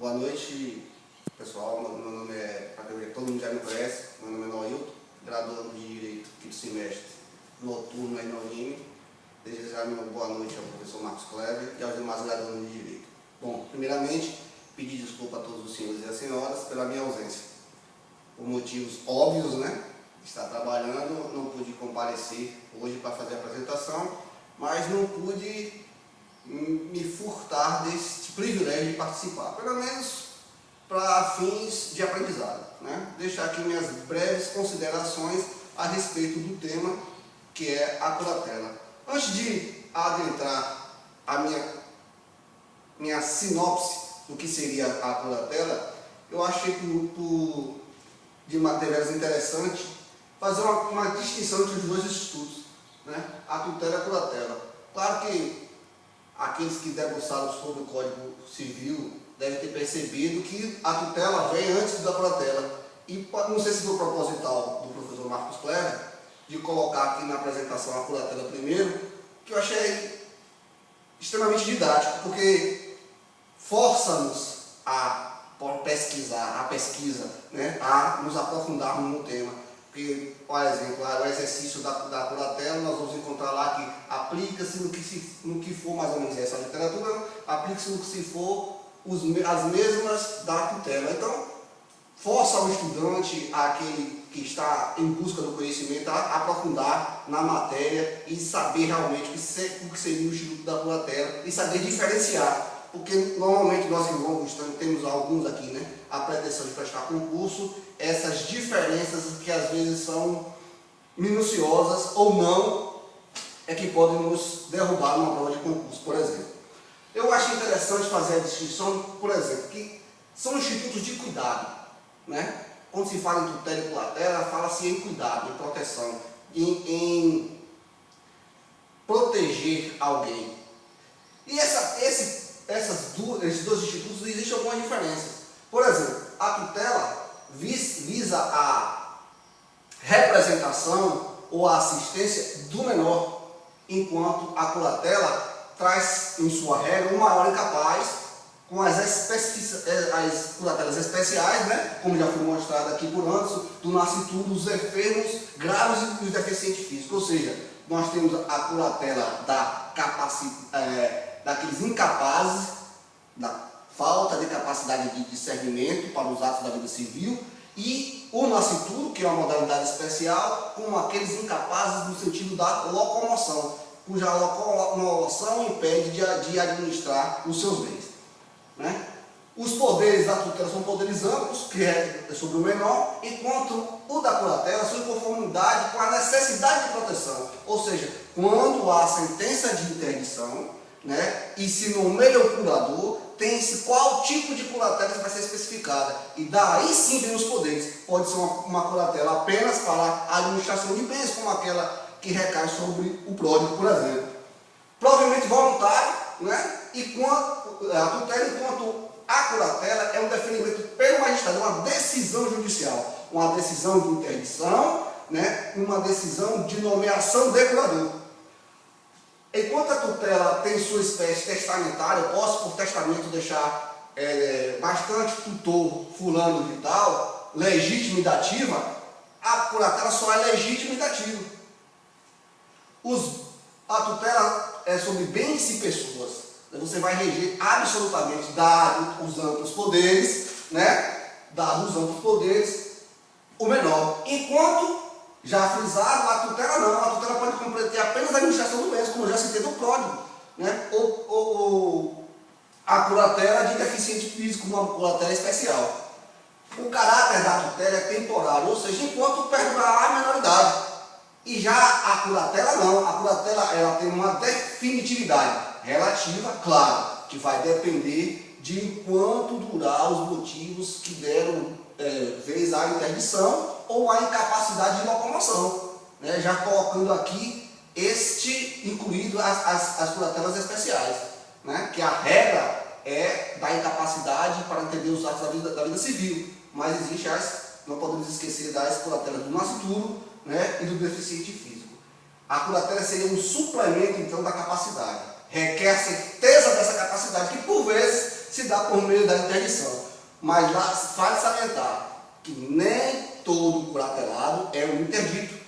Boa noite, pessoal. Meu nome é, todo mundo já me conhece, meu nome é Noilton, graduando de Direito quinto semestre noturno aí na Unime. Desejar uma boa noite ao professor Marcos Kleber e aos demais graduandos de Direito. Bom, primeiramente, pedir desculpa a todos os senhores e as senhoras pela minha ausência. Por motivos óbvios, né? Estar trabalhando, não pude comparecer hoje para fazer a apresentação, mas não pude me furtar desse privilégio de participar, pelo menos para fins de aprendizado, né? Deixar aqui minhas breves considerações a respeito do tema que é a curatela. Antes de adentrar a minha sinopse do que seria a curatela, eu achei de matérias interessante fazer uma distinção entre os dois institutos, né? A tutela e a curatela. Claro que aqueles que debruçaram sobre o Código Civil devem ter percebido que a tutela vem antes da curatela. E não sei se foi proposital do professor Marcos Kleber de colocar aqui na apresentação a curatela primeiro, que eu achei extremamente didático, porque força-nos a pesquisar, né? A nos aprofundarmos no tema. Porque, por exemplo, o exercício da curatela, nós vamos encontrar lá que aplica-se no que for mais ou menos essa literatura, aplica-se no que se for as mesmas da tutela. Então, força o estudante, aquele que está em busca do conhecimento, a aprofundar na matéria e saber realmente o que seria o instituto da curatela e saber diferenciar. Porque normalmente nós temos alguns aqui, né, a pretensão de prestar concurso, essas diferenças que às vezes são minuciosas ou não, é que podem nos derrubar numa prova de concurso, por exemplo. Eu acho interessante fazer a distinção, por exemplo, que são institutos de cuidado, né? Quando se fala em tutela e curatela, fala-se em cuidado, em proteção, em proteger alguém. E esses dois institutos existem algumas diferenças. Por exemplo, a tutela visa a representação ou a assistência do menor, enquanto a curatela traz em sua regra um maior incapaz, com as curatelas especiais, né, como já foi mostrado aqui por Anderson, do nascituro, os enfermos graves e os deficientes físicos. Ou seja, nós temos a curatela daqueles incapazes, da falta de capacidade de discernimento para os atos da vida civil, e o nascituro, que é uma modalidade especial, como aqueles incapazes no sentido da locomoção, cuja locomoção impede de administrar os seus bens, né? Os poderes da tutela são poderes amplos, que é sobre o menor, enquanto o da curatela são em conformidade com a necessidade de proteção. Ou seja, quando há sentença de interdição, né, e se nomeia o curador, tem-se qual tipo de curatela que vai ser especificada. E daí sim vem os poderes. Pode ser uma curatela apenas para a administração de bens, como aquela que recai sobre o pródigo, por exemplo. Provavelmente voluntário, né? E a tutela, enquanto a curatela é um deferimento pelo magistrado, é uma decisão judicial, uma decisão de interdição, né? Uma decisão de nomeação de curador. Enquanto a tutela tem sua espécie testamentária, eu posso por testamento deixar bastante tutor fulano de tal, legítima e dativa, a curatela só é legítima e dativa. A tutela é sobre bens e pessoas. Você vai reger absolutamente, dados os amplos poderes, né? Dados os amplos poderes, o menor. Enquanto, já frisado, a tutela não. A tutela pode compreender apenas a administração do bens, como eu já citei do pródigo, né? Ou a curatela de deficiente físico, uma curatela especial. O caráter da tutela é temporário, ou seja, enquanto perdurar a menoridade. E já a curatela não. A curatela ela tem uma definitividade relativa, claro, que vai depender de enquanto durar os motivos que deram vez à interdição ou à incapacidade de locomoção, né? Já colocando aqui incluído as curatelas especiais, né? Que a regra é da incapacidade para entender os atos da vida civil, mas existe não podemos esquecer das curatelas do nascituro, né? E do deficiente físico. A curatela seria um suplemento então da capacidade, requer a certeza dessa capacidade que por vezes se dá por meio da interdição. Mas lá vale salientar que nem todo curatelado é um interdito.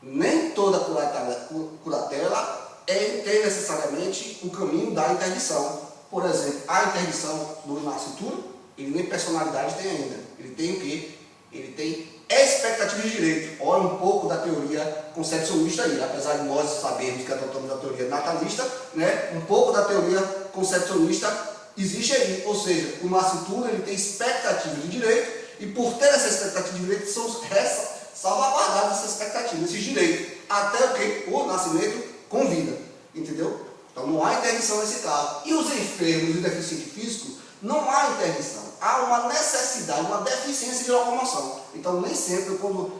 Nem toda curatela tem necessariamente o caminho da interdição. Por exemplo, a interdição do nascituro, ele nem personalidade tem ainda. Ele tem o quê? Ele tem expectativa de direito. Olha um pouco da teoria concepcionista aí, apesar de nós sabermos que adotamos a teoria natalista, né? Um pouco da teoria concepcionista existe aí. Ou seja, o nascituro ele tem expectativa de direito e por ter essa expectativa de direito são salvaguardadas essas expectativas, esses direitos, até o que? O nascimento com vida. Entendeu? Então não há interdição nesse caso. E os enfermos e deficientes físicos, não há interdição. Há uma necessidade, uma deficiência de locomoção. Então nem sempre, quando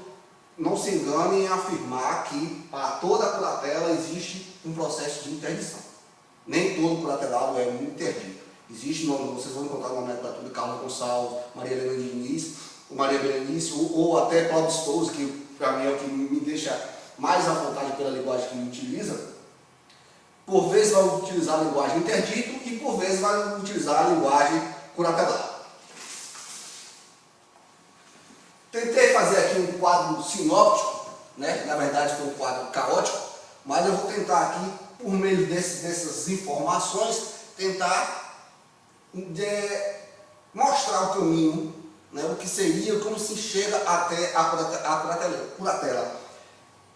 não se engane em afirmar que para toda curatela existe um processo de interdição. Nem todo curatelado é um interdito. Existe, vocês vão encontrar no nomenclatura de Carlos Gonçalves, Maria Helena Diniz, Maria Berenice, ou até Cláudio Stolz, que para mim é o que me deixa mais à vontade pela linguagem que ele utiliza. Por vezes vai utilizar a linguagem interdito e por vezes vai utilizar a linguagem curatelada. Tentei fazer aqui um quadro sinóptico, né? Na verdade foi um quadro caótico, mas eu vou tentar aqui, por meio dessas informações, tentar mostrar o caminho, né? O que seria, como se chega até a curatela.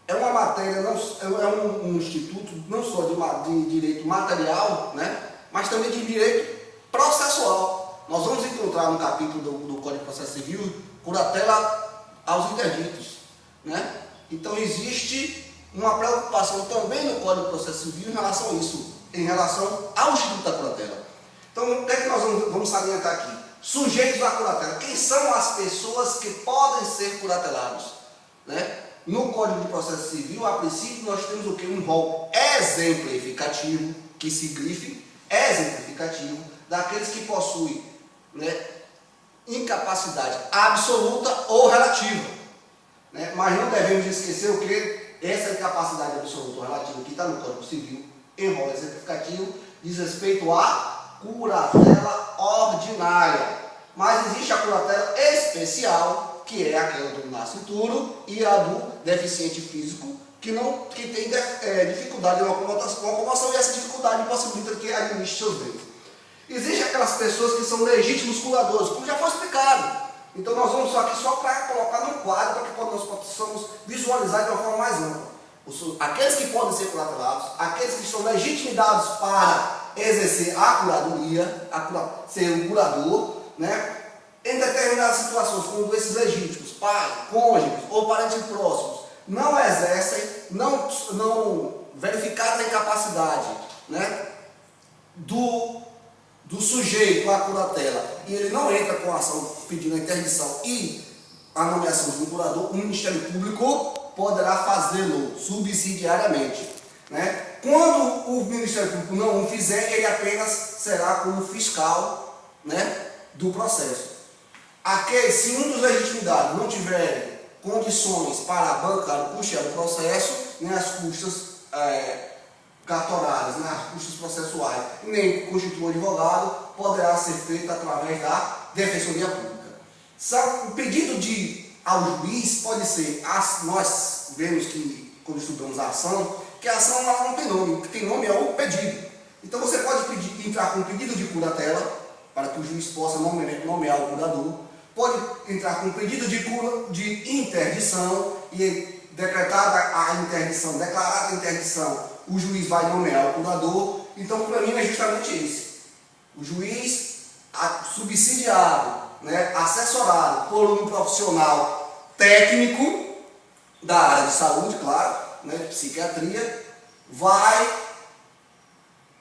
É uma matéria, é um instituto não só de direito material, né? Mas também de direito processual. Nós vamos encontrar no capítulo do Código de Processo Civil curatela aos interditos, né? Então existe uma preocupação também no Código de Processo Civil em relação a isso, em relação ao instituto da curatela. Então o que é que nós vamos salientar aqui? Sujeitos à curatela. Quem são as pessoas que podem ser curatelados, né? No Código de Processo Civil, a princípio, nós temos o que? Um rol exemplificativo, que se grife, exemplificativo, daqueles que possuem, né, incapacidade absoluta ou relativa. Né? Mas não devemos esquecer o que? Essa incapacidade absoluta ou relativa que está no Código Civil, em rol exemplificativo, diz respeito à curatela ordinária. Mas existe a curatela especial, que é aquela do nascituro, e a do deficiente físico, que tem dificuldade de locomoção, e essa dificuldade impossibilita que administre seus bens. Existem aquelas pessoas que são legítimos curadores, como já foi explicado. Então nós vamos aqui só para colocar no quadro, para que nós possamos visualizar de uma forma mais ampla. Aqueles que podem ser curatelados, aqueles que são legitimados para exercer a curadoria, ser um curador, né? Em determinadas situações, quando esses legítimos, pai, cônjuges ou parentes próximos, não exercem, não verificaram a incapacidade, né, do sujeito à curatela, e ele não entra com a ação pedindo a interdição e a nomeação de um curador, o Ministério Público poderá fazê-lo subsidiariamente. Né? Quando o Ministério Público não o fizer, ele apenas será como fiscal, né, do processo. Se um dos legitimados não tiver condições para bancar o custeio do processo, nem as custas cartorárias, nem as custas processuais, nem constituir um advogado, poderá ser feito através da Defensoria Pública. O pedido ao juiz pode ser, nós vemos que, quando estudamos a ação, que a ação ela não tem nome, o que tem nome é o pedido. Então você pode entrar com um pedido de curatela, para que o juiz possa nomear o curador, pode entrar com um pedido de interdição e decretada a interdição, declarada a interdição, o juiz vai nomear o curador. Então o caminho é justamente esse. O juiz subsidiado, né, assessorado por um profissional técnico da área de saúde, claro, né, de psiquiatria, vai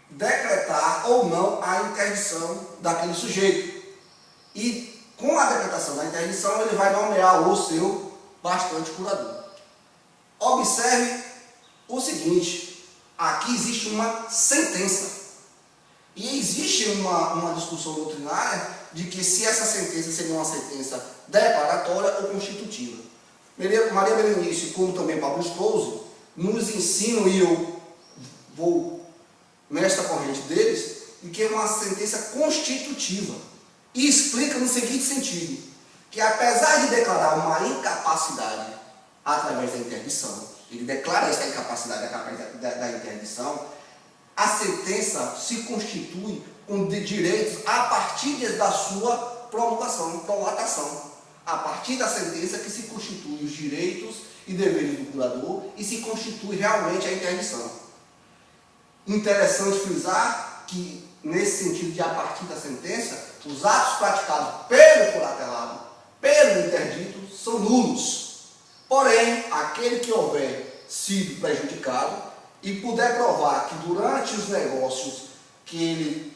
decretar ou não a interdição daquele sujeito. E com a decretação da interdição, ele vai nomear o seu bastante curador. Observe o seguinte, aqui existe uma sentença. E existe uma discussão doutrinária de que se essa sentença seria uma sentença declaratória ou constitutiva. Maria Berenice, como também Pablo Stolz, nos ensinam, e eu vou nesta corrente deles, de que é uma sentença constitutiva. E explica no seguinte sentido, que apesar de declarar uma incapacidade através da interdição, ele declara essa incapacidade através da interdição, a sentença se constitui com direitos a partir da sua promulgação. A partir da sentença que se constituem os direitos e deveres do curador e se constitui realmente a interdição. Interessante frisar que, nesse sentido de a partir da sentença, os atos praticados pelo curatelado, pelo interdito, são nulos. Porém, aquele que houver sido prejudicado e puder provar que durante os negócios que ele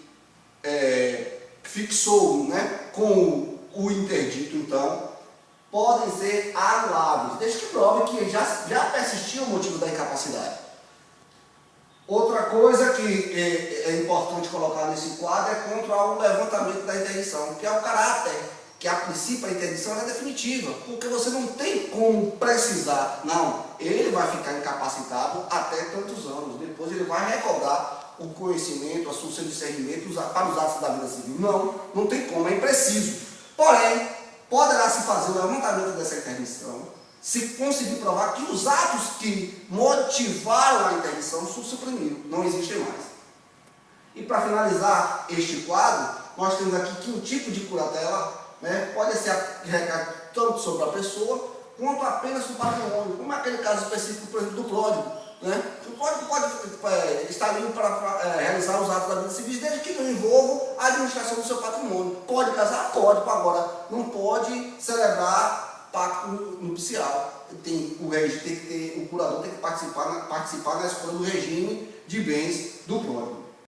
fixou, né, com o interdito, então, podem ser anuláveis, desde que prove que já persistia o motivo da incapacidade. Outra coisa que é importante colocar nesse quadro é contra o levantamento da interdição, que é o caráter, que a princípio a interdição é definitiva, porque você não tem como precisar, não, ele vai ficar incapacitado até tantos anos, depois ele vai recobrar o conhecimento, o seu discernimento para os atos da vida civil. Não tem como, é impreciso. Porém, poderá se fazer o levantamento dessa interdição, se conseguir provar que os atos que motivaram a interdição são suprimidos, não existem mais. E para finalizar este quadro, nós temos aqui que o tipo de curatela, né, pode ser recaído tanto sobre a pessoa, quanto apenas sobre o patrimônio, como é aquele caso específico, por exemplo, do código. Né? O código pode estar livre para realizar os atos da vida civil, desde que não envolvam a administração do seu patrimônio. Pode casar? Pode, agora não pode celebrar pacto nupcial. O curador tem que participar na escolha do regime de bens do código.